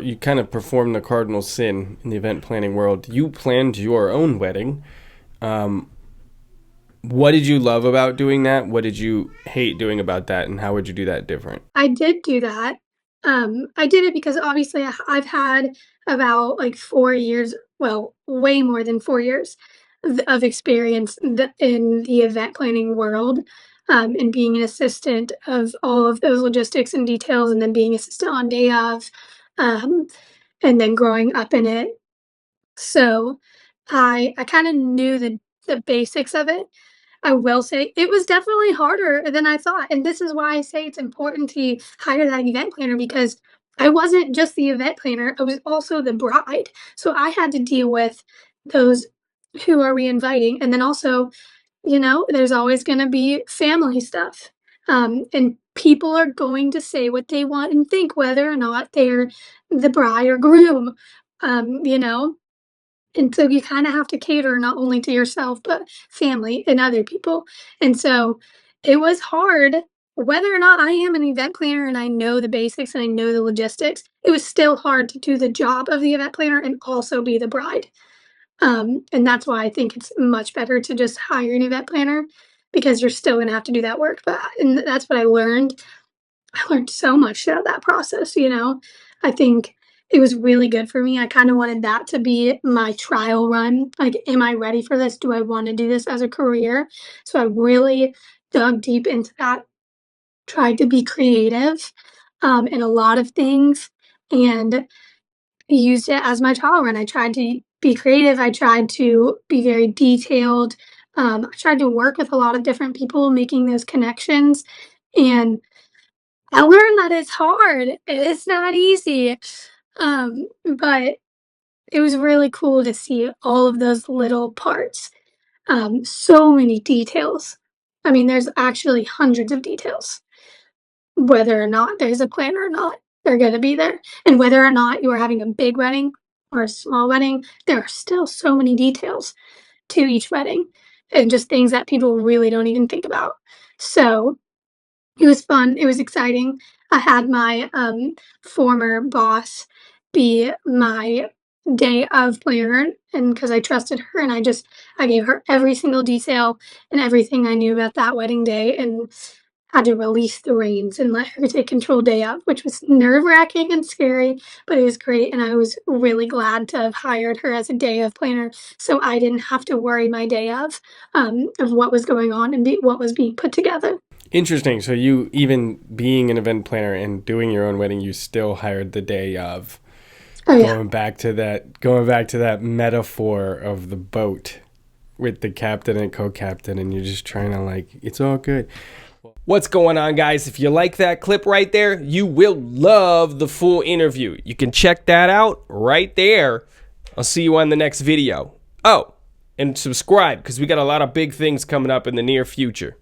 You kind of performed the cardinal sin in the event planning world. You planned your own wedding. Um, what did you love about doing that? What did you hate doing about that? And how would you do that different? I did do that. I did it because obviously I've had about like 4 years, well, way more than 4 years of experience in the event planning world, and being an assistant of all of those logistics and details, and then being assistant on day of, um, and then growing up in it. So I kind of knew the basics of it. I will say it was definitely harder than I thought, and this is why I say it's important to hire that event planner because I wasn't just the event planner, I was also the bride. So I had to deal with those who are we inviting, and then also, there's always gonna be family stuff. And people are going to say what they want and think whether or not they're the bride or groom. Um, you know, and so you kinda have to cater not only to yourself, but family and other people. And so it was hard, whether or not I am an event planner and I know the basics and I know the logistics, it was still hard to do the job of the event planner and also be the bride. And that's why I think it's much better to just hire an event planner because you're still gonna have to do that work. But and that's what I learned. I learned so much throughout that process. I think it was really good for me. I kinda wanted that to be my trial run. Like, am I ready for this? Do I wanna do this as a career? So I really dug deep into that, tried to be creative, in a lot of things, and used it as my trial run. I tried to be creative, I tried to be very detailed, I tried to work with a lot of different people, making those connections, and I learned that it's hard. It's not easy. But it was really cool to see all of those little parts. So many details. I mean, there's actually hundreds of details. Whether or not there's a plan or not, they're gonna be there. And whether or not you are having a big wedding or a small wedding, there are still so many details to each wedding and just things that people really don't even think about. So it was fun, it was exciting. I had my, former boss be my day of planner, and because I trusted her and I gave her every single detail and everything I knew about that wedding day and had to release the reins and let her take control day of, which was nerve-wracking and scary, but it was great, and I was really glad to have hired her as a day of planner so I didn't have to worry my day of what was going on and what was being put together. Interesting. So you, even being an event planner and doing your own wedding, you still hired the day of. Oh, yeah. Going back to that metaphor of the boat with the captain and co-captain, and you're just trying to, like, it's all good. What's going on, guys? If you like that clip right there, you will love the full interview. You can check that out right there. I'll see you on the next video. Oh, and subscribe because we got a lot of big things coming up in the near future.